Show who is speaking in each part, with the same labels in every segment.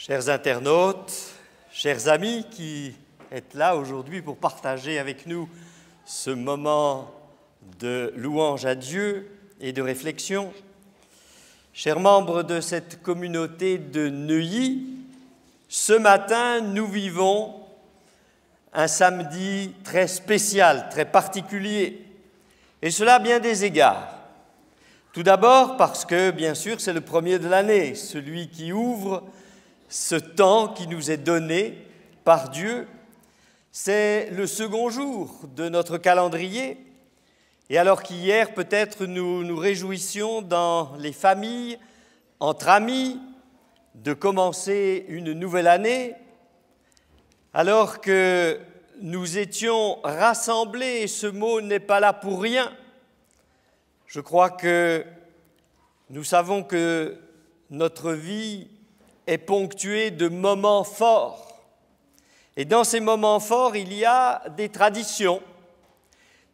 Speaker 1: Chers internautes, chers amis qui êtes là aujourd'hui pour partager avec nous ce moment de louange à Dieu et de réflexion, chers membres de cette communauté de Neuilly, ce matin, nous vivons un samedi très spécial, très particulier, et cela à bien des égards. Tout d'abord parce que, bien sûr, c'est le premier de l'année, celui qui ouvre ce temps qui nous est donné par Dieu. C'est le second jour de notre calendrier, et alors qu'hier, peut-être, nous nous réjouissions dans les familles, entre amis, de commencer une nouvelle année, alors que nous étions rassemblés, et ce mot n'est pas là pour rien, je crois que nous savons que notre vie est ponctuée de moments forts. Et dans ces moments forts, il y a des traditions.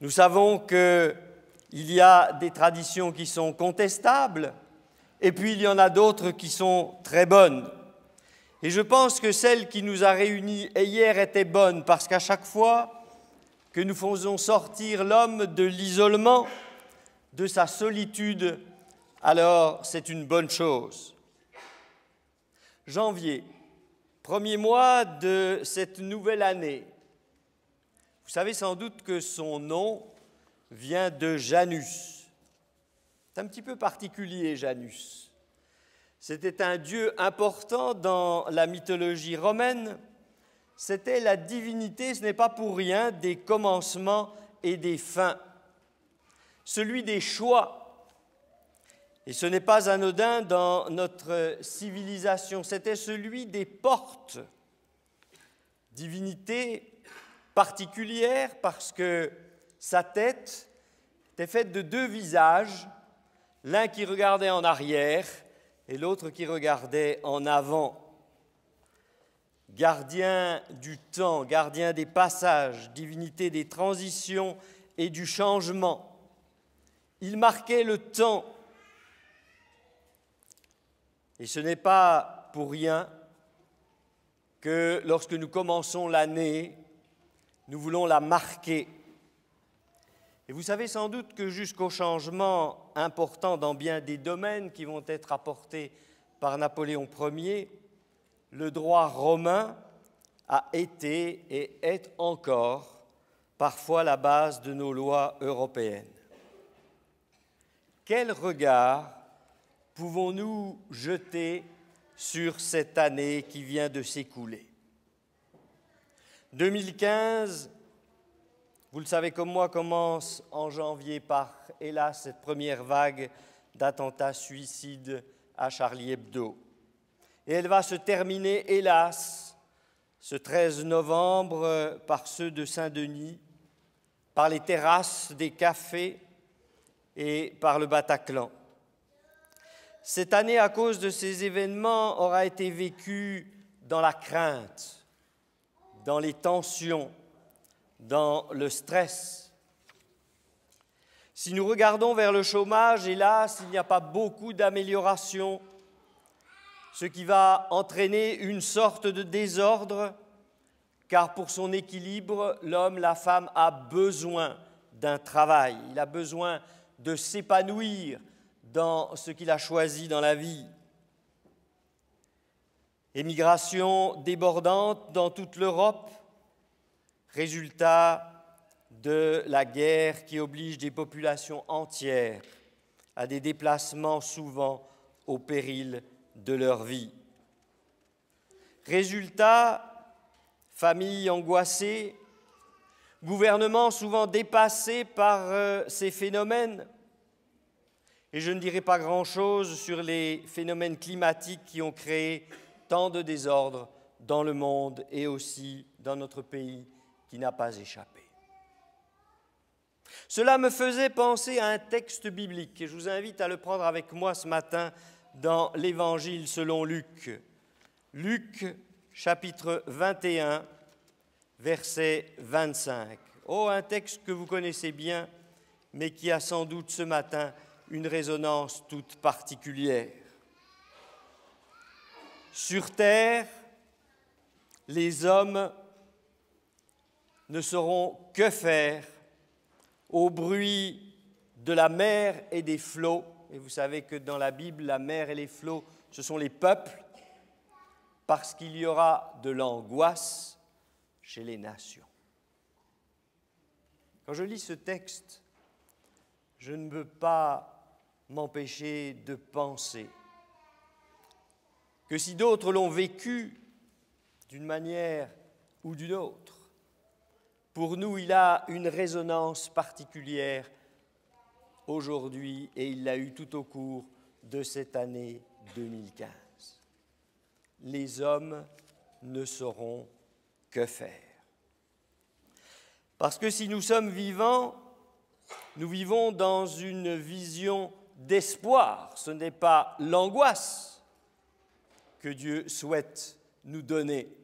Speaker 1: Nous savons qu'il y a des traditions qui sont contestables, et puis il y en a d'autres qui sont très bonnes. Et je pense que celle qui nous a réunis hier était bonne, parce qu'à chaque fois que nous faisons sortir l'homme de l'isolement, de sa solitude, alors c'est une bonne chose. Janvier, premier mois de cette nouvelle année. Vous savez sans doute que son nom vient de Janus. C'est un petit peu particulier, Janus. C'était un dieu important dans la mythologie romaine. C'était la divinité, ce n'est pas pour rien, des commencements et des fins. Celui des choix. Et ce n'est pas anodin dans notre civilisation, c'était celui des portes. Divinité particulière parce que sa tête était faite de deux visages, l'un qui regardait en arrière et l'autre qui regardait en avant. Gardien du temps, gardien des passages, divinité des transitions et du changement. Il marquait le temps. Et ce n'est pas pour rien que lorsque nous commençons l'année, nous voulons la marquer. Et vous savez sans doute que jusqu'aux changements importants dans bien des domaines qui vont être apportés par Napoléon Ier, le droit romain a été et est encore parfois la base de nos lois européennes. Quel regard pouvons-nous jeter sur cette année qui vient de s'écouler? 2015, vous le savez comme moi, commence en janvier par, hélas, cette première vague d'attentats suicides à Charlie Hebdo. Et elle va se terminer, hélas, ce 13 novembre, par ceux de Saint-Denis, par les terrasses des cafés et par le Bataclan. Cette année, à cause de ces événements, aura été vécue dans la crainte, dans les tensions, dans le stress. Si nous regardons vers le chômage, hélas, il n'y a pas beaucoup d'amélioration, ce qui va entraîner une sorte de désordre, car pour son équilibre, l'homme, la femme a besoin d'un travail, il a besoin de s'épanouir dans ce qu'il a choisi dans la vie. Émigration débordante dans toute l'Europe, résultat de la guerre qui oblige des populations entières à des déplacements souvent au péril de leur vie. Résultat, familles angoissées, gouvernements souvent dépassés par ces phénomènes. Et je ne dirai pas grand-chose sur les phénomènes climatiques qui ont créé tant de désordre dans le monde et aussi dans notre pays qui n'a pas échappé. Cela me faisait penser à un texte biblique et je vous invite à le prendre avec moi ce matin dans l'Évangile selon Luc. Luc, chapitre 21, verset 25. Oh, un texte que vous connaissez bien, mais qui a sans doute ce matin une résonance toute particulière. Sur terre, les hommes ne sauront que faire au bruit de la mer et des flots. Et vous savez que dans la Bible, la mer et les flots, ce sont les peuples, parce qu'il y aura de l'angoisse chez les nations. Quand je lis ce texte, je ne peux pas m'empêcher de penser que si d'autres l'ont vécu d'une manière ou d'une autre, pour nous, il a une résonance particulière aujourd'hui et il l'a eu tout au cours de cette année 2015. Les hommes ne sauront que faire. Parce que si nous sommes vivants, nous vivons dans une vision d'espoir. Ce n'est pas l'angoisse que Dieu souhaite nous donner.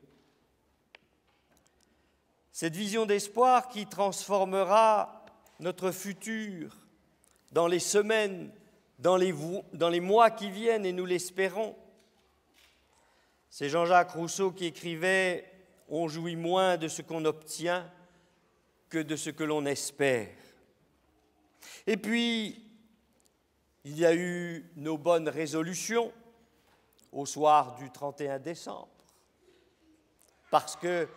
Speaker 1: Cette vision d'espoir qui transformera notre futur dans les semaines, dans les mois qui viennent, et nous l'espérons. C'est Jean-Jacques Rousseau qui écrivait « On jouit moins de ce qu'on obtient que de ce que l'on espère ». Et puis, il y a eu nos bonnes résolutions au soir du 31 décembre, parce que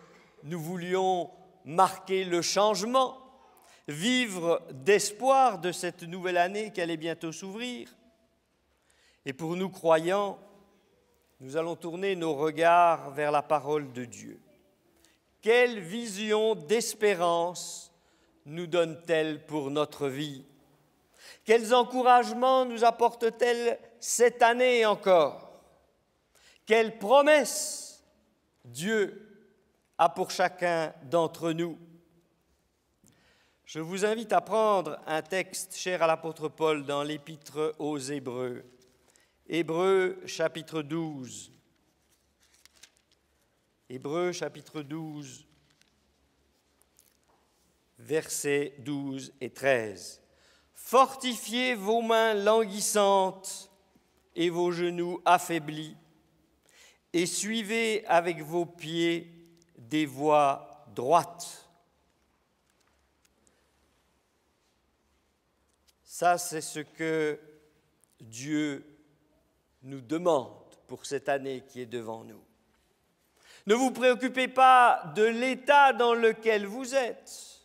Speaker 1: nous voulions marquer le changement, vivre d'espoir de cette nouvelle année qui allait bientôt s'ouvrir. Et pour nous croyants, nous allons tourner nos regards vers la parole de Dieu. Quelle vision d'espérance nous donne-t-elle pour notre vie? Quels encouragements nous apporte-t-elle cette année encore? Quelles promesses Dieu a pour chacun d'entre nous? Je vous invite à prendre un texte cher à l'apôtre Paul dans l'épître aux Hébreux. Hébreux chapitre 12. Hébreux chapitre 12, versets 12 et 13. Fortifiez vos mains languissantes et vos genoux affaiblis, et suivez avec vos pieds des voies droites. Ça, c'est ce que Dieu nous demande pour cette année qui est devant nous. Ne vous préoccupez pas de l'état dans lequel vous êtes,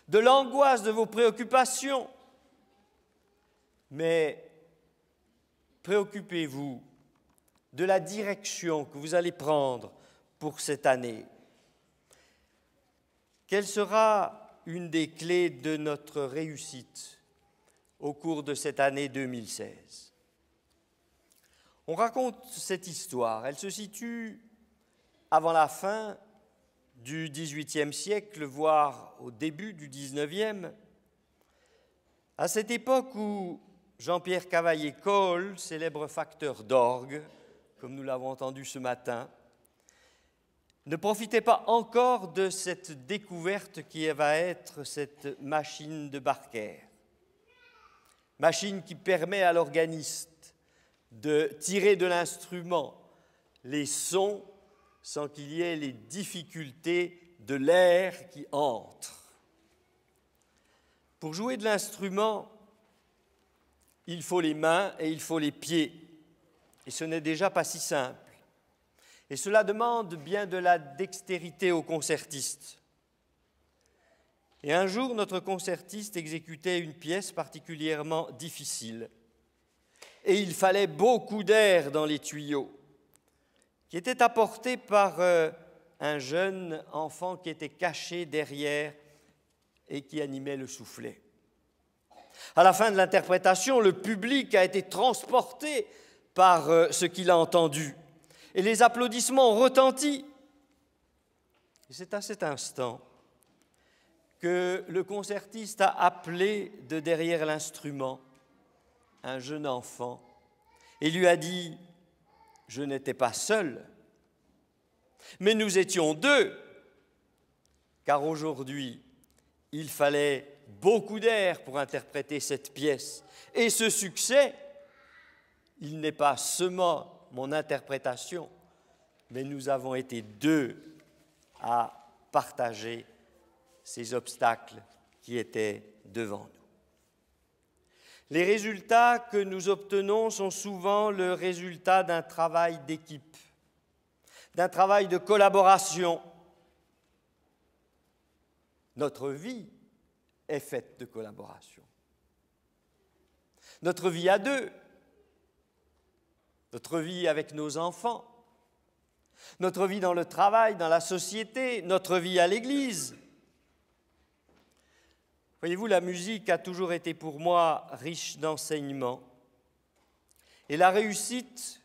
Speaker 1: de l'angoisse de vos préoccupations, mais préoccupez-vous de la direction que vous allez prendre pour cette année. Quelle sera une des clés de notre réussite au cours de cette année 2016? On raconte cette histoire. Elle se situe avant la fin du XVIIIe siècle, voire au début du XIXe, à cette époque où Jean-Pierre Cavaillé-Coll, célèbre facteur d'orgue, comme nous l'avons entendu ce matin, ne profitait pas encore de cette découverte qui va être cette machine de Barker. Machine qui permet à l'organiste de tirer de l'instrument les sons sans qu'il y ait les difficultés de l'air qui entre. Pour jouer de l'instrument, il faut les mains et il faut les pieds. Et ce n'est déjà pas si simple. Et cela demande bien de la dextérité au concertiste. Et un jour, notre concertiste exécutait une pièce particulièrement difficile. Et il fallait beaucoup d'air dans les tuyaux, qui était apporté par un jeune enfant qui était caché derrière et qui animait le soufflet. À la fin de l'interprétation, le public a été transporté par ce qu'il a entendu. Et les applaudissements ont retenti. Et c'est à cet instant que le concertiste a appelé de derrière l'instrument un jeune enfant et lui a dit « Je n'étais pas seul, mais nous étions deux, car aujourd'hui, il fallait beaucoup d'air pour interpréter cette pièce. Et ce succès, il n'est pas seulement mon interprétation, mais nous avons été deux à partager ces obstacles qui étaient devant nous. Les résultats que nous obtenons sont souvent le résultat d'un travail d'équipe, d'un travail de collaboration. Notre vie est faite de collaboration. Notre vie à deux, notre vie avec nos enfants, notre vie dans le travail, dans la société, notre vie à l'Église. Voyez-vous, la musique a toujours été pour moi riche d'enseignements. Et la réussite,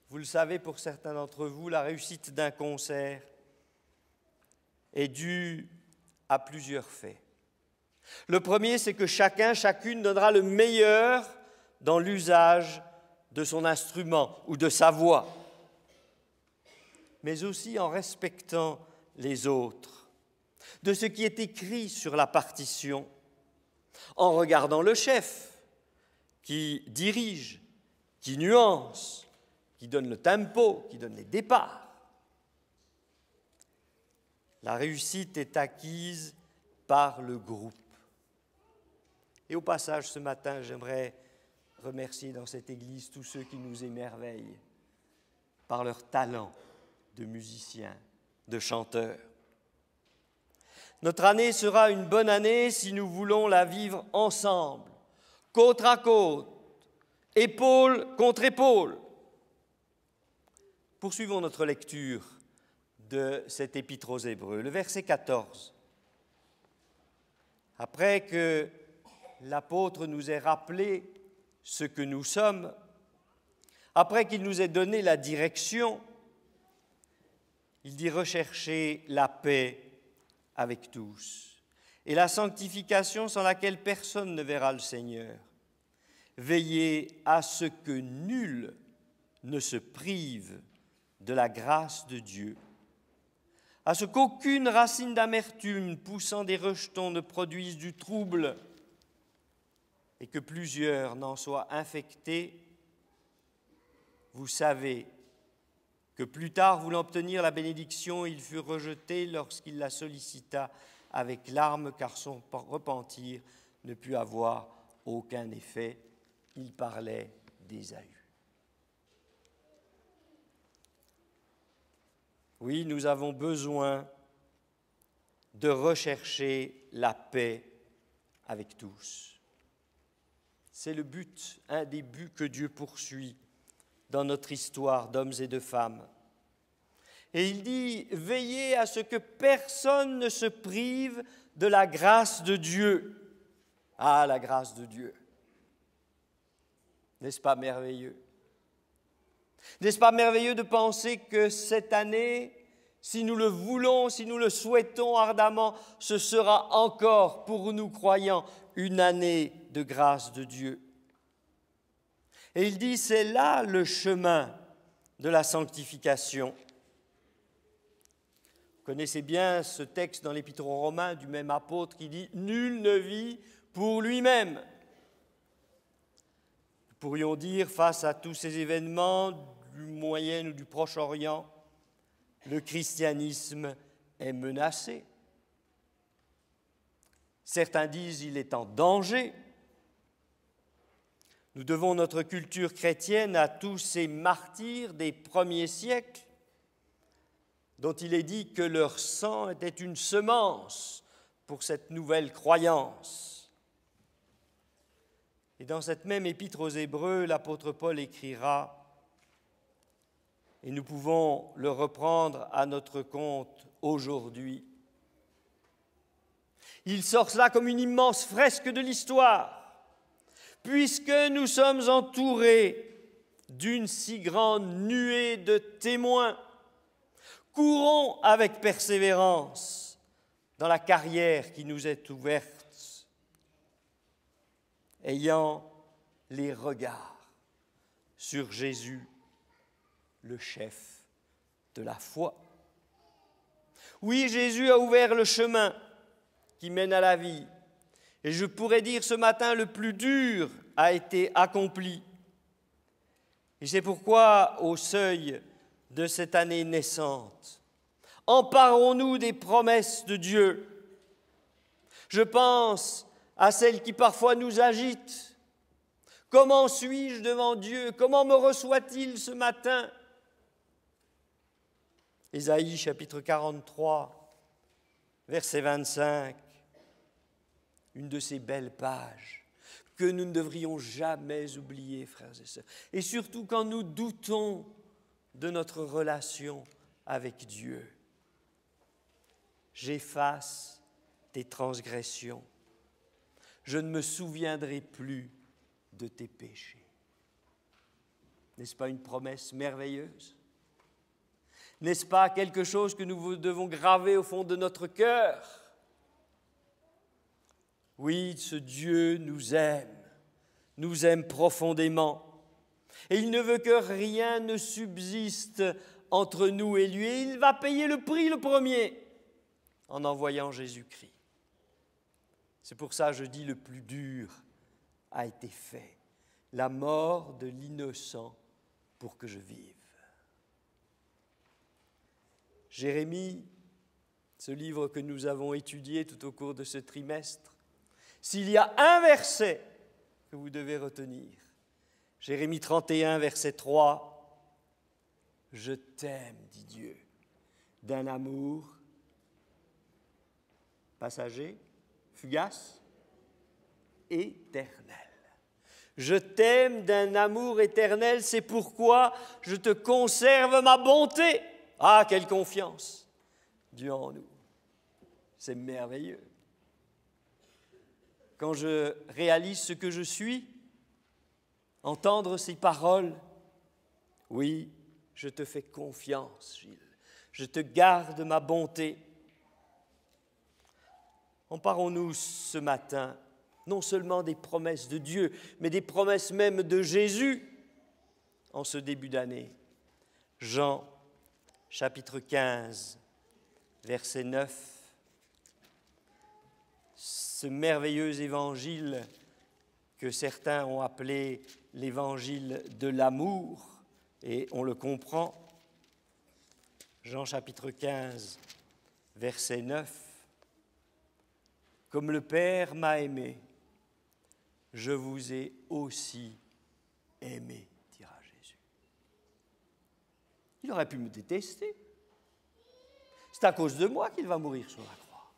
Speaker 1: vous le savez pour certains d'entre vous, la réussite d'un concert est due à plusieurs faits. Le premier, c'est que chacune donnera le meilleur dans l'usage de son instrument ou de sa voix, mais aussi en respectant les autres, de ce qui est écrit sur la partition, en regardant le chef qui dirige, qui nuance, qui donne le tempo, qui donne les départs. La réussite est acquise par le groupe. Et au passage, ce matin, j'aimerais remercier dans cette église tous ceux qui nous émerveillent par leur talent de musiciens, de chanteurs. Notre année sera une bonne année si nous voulons la vivre ensemble, côte à côte, épaule contre épaule. Poursuivons notre lecture de cet épître aux Hébreux, le verset 14. Après que l'apôtre nous ait rappelé ce que nous sommes, après qu'il nous ait donné la direction, il dit « recherchez la paix avec tous et la sanctification sans laquelle personne ne verra le Seigneur. Veillez à ce que nul ne se prive de la grâce de Dieu, à ce qu'aucune racine d'amertume poussant des rejetons ne produise du trouble et que plusieurs n'en soient infectés. Vous savez que plus tard, voulant obtenir la bénédiction, il fut rejeté lorsqu'il la sollicita avec larmes, car son repentir ne put avoir aucun effet. Il parlait d'Ésaü. Oui, nous avons besoin de rechercher la paix avec tous. C'est le but, un des buts que Dieu poursuit dans notre histoire d'hommes et de femmes. Et il dit, veillez à ce que personne ne se prive de la grâce de Dieu. Ah, la grâce de Dieu! N'est-ce pas merveilleux? N'est-ce pas merveilleux de penser que cette année, si nous le voulons, si nous le souhaitons ardemment, ce sera encore pour nous croyants une année de grâce de Dieu. Et il dit, c'est là le chemin de la sanctification. Vous connaissez bien ce texte dans l'Épître aux Romains du même apôtre qui dit « Nul ne vit pour lui-même ». Nous pourrions dire, face à tous ces événements du Moyen ou du Proche-Orient, le christianisme est menacé. Certains disent qu'il est en danger. Nous devons notre culture chrétienne à tous ces martyrs des premiers siècles, dont il est dit que leur sang était une semence pour cette nouvelle croyance. Et dans cette même épître aux Hébreux, l'apôtre Paul écrira, et nous pouvons le reprendre à notre compte aujourd'hui. Il sort cela comme une immense fresque de l'histoire. Puisque nous sommes entourés d'une si grande nuée de témoins, courons avec persévérance dans la carrière qui nous est ouverte, ayant les regards sur Jésus, le chef de la foi. Oui, Jésus a ouvert le chemin qui mène à la vie. Et je pourrais dire ce matin, le plus dur a été accompli. Et c'est pourquoi, au seuil de cette année naissante. Emparons-nous des promesses de Dieu. Je pense à celles qui parfois nous agitent. Comment suis-je devant Dieu? Comment me reçoit-il ce matin? Ésaïe chapitre 43, verset 25, une de ces belles pages que nous ne devrions jamais oublier, frères et sœurs. Et surtout quand nous doutons de notre relation avec Dieu. J'efface tes transgressions. Je ne me souviendrai plus de tes péchés. N'est-ce pas une promesse merveilleuse? N'est-ce pas quelque chose que nous devons graver au fond de notre cœur? Oui, ce Dieu nous aime profondément. Et il ne veut que rien ne subsiste entre nous et lui. Et il va payer le prix le premier en envoyant Jésus-Christ. C'est pour ça que je dis le plus dur a été fait. La mort de l'innocent pour que je vive. Jérémie, ce livre que nous avons étudié tout au cours de ce trimestre, s'il y a un verset que vous devez retenir, Jérémie 31, verset 3, « Je t'aime, dit Dieu, d'un amour passager, fugace, éternel. Je t'aime d'un amour éternel, c'est pourquoi je te conserve ma bonté. » Ah, quelle confiance Dieu en nous. C'est merveilleux. Quand je réalise ce que je suis, entendre ces paroles, oui, je te fais confiance, Gilles. Je te garde ma bonté. Emparons-nous ce matin, non seulement des promesses de Dieu, mais des promesses même de Jésus en ce début d'année. Jean chapitre 15, verset 9, ce merveilleux évangile que certains ont appelé l'évangile de l'amour, et on le comprend. Jean chapitre 15, verset 9, « Comme le Père m'a aimé, je vous ai aussi aimé, dira Jésus. » Il aurait pu me détester. C'est à cause de moi qu'il va mourir sur la croix.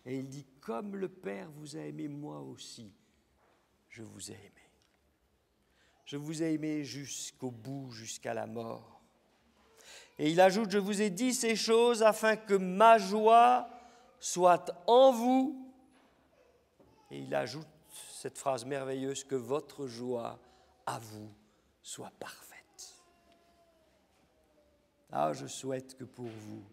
Speaker 1: Et il dit, comme le Père vous a aimé, moi aussi, je vous ai aimé. Je vous ai aimé jusqu'au bout, jusqu'à la mort. Et il ajoute, je vous ai dit ces choses afin que ma joie soit en vous. Et il ajoute cette phrase merveilleuse, que votre joie à vous soit parfaite. Ah, je souhaite que pour vous,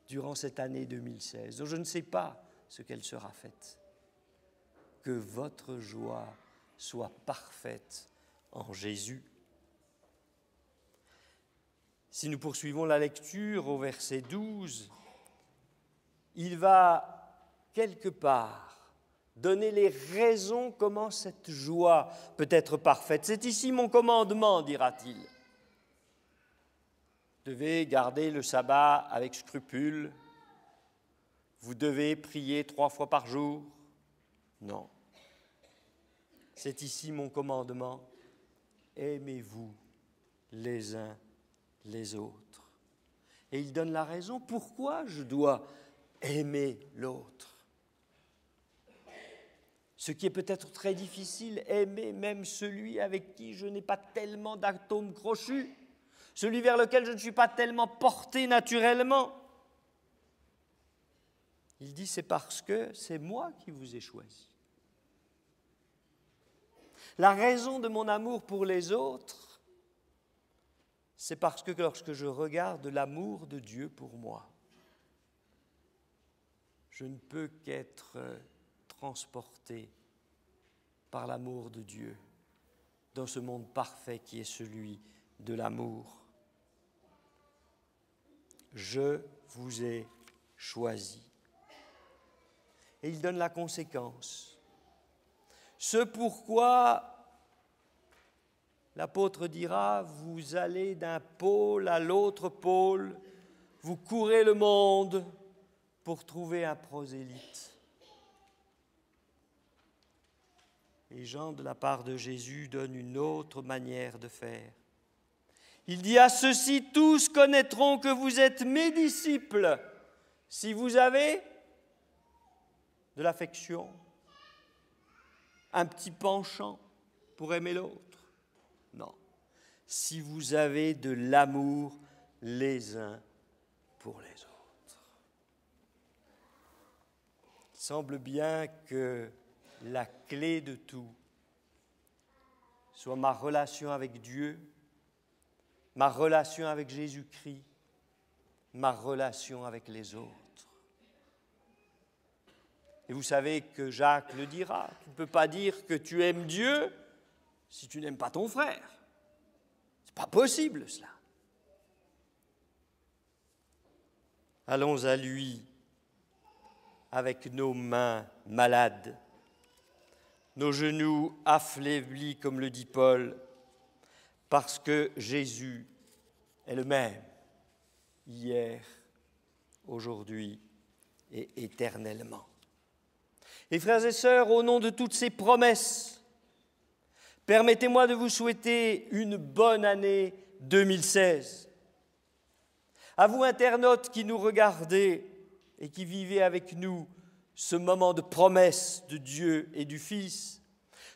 Speaker 1: durant cette année 2016, dont je ne sais pas ce qu'elle sera faite, que votre joie soit parfaite en Jésus. Si nous poursuivons la lecture au verset 12, il va quelque part donner les raisons comment cette joie peut être parfaite. C'est ici mon commandement, dira-t-il. Vous devez garder le sabbat avec scrupule. Vous devez prier 3 fois par jour. Non. C'est ici mon commandement. Aimez-vous les uns les autres. Et il donne la raison pourquoi je dois aimer l'autre. Ce qui est peut-être très difficile, aimer même celui avec qui je n'ai pas tellement d'atomes crochus, celui vers lequel je ne suis pas tellement porté naturellement. Il dit, c'est parce que c'est moi qui vous ai choisi. La raison de mon amour pour les autres, c'est parce que lorsque je regarde l'amour de Dieu pour moi, je ne peux qu'être transporté par l'amour de Dieu dans ce monde parfait qui est celui de l'amour. Je vous ai choisi. Et il donne la conséquence. Ce pourquoi L'apôtre dira, vous allez d'un pôle à l'autre pôle, vous courez le monde pour trouver un prosélyte. Et Jean, de la part de Jésus, donne une autre manière de faire. Il dit, à ceux-ci, tous connaîtront que vous êtes mes disciples, si vous avez de l'affection, un petit penchant pour aimer l'autre. Non, si vous avez de l'amour les uns pour les autres. Il semble bien que la clé de tout soit ma relation avec Dieu, ma relation avec Jésus-Christ, ma relation avec les autres. Et vous savez que Jacques le dira, tu ne peux pas dire que tu aimes Dieu si tu n'aimes pas ton frère. Ce n'est pas possible, cela. Allons à lui avec nos mains malades, nos genoux affaiblis, comme le dit Paul, parce que Jésus est le même, hier, aujourd'hui et éternellement. Et frères et sœurs, au nom de toutes ces promesses, permettez-moi de vous souhaiter une bonne année 2016. À vous, internautes qui nous regardez et qui vivez avec nous ce moment de promesse de Dieu et du Fils,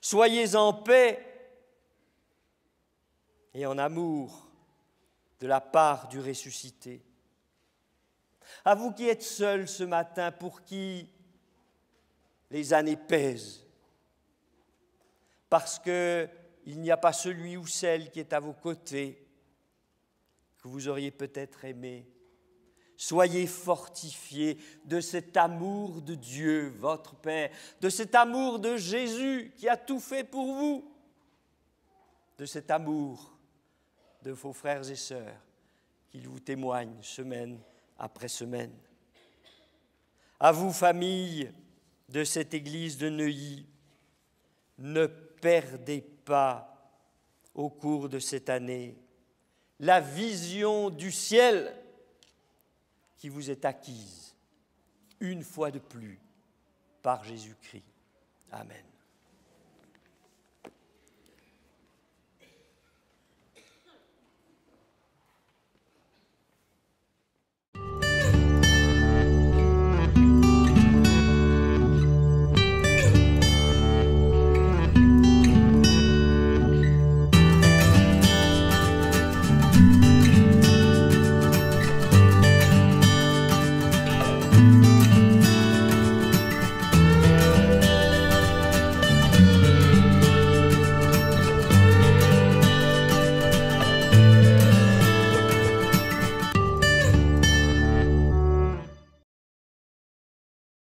Speaker 1: soyez en paix et en amour de la part du ressuscité. À vous qui êtes seuls ce matin, pour qui les années pèsent, parce qu'il n'y a pas celui ou celle qui est à vos côtés, que vous auriez peut-être aimé. Soyez fortifiés de cet amour de Dieu, votre Père, de cet amour de Jésus qui a tout fait pour vous, de cet amour de vos frères et sœurs qu'il vous témoigne semaine après semaine. À vous, famille de cette église de Neuilly, ne perdez pas au cours de cette année la vision du ciel qui vous est acquise une fois de plus par Jésus-Christ. Amen.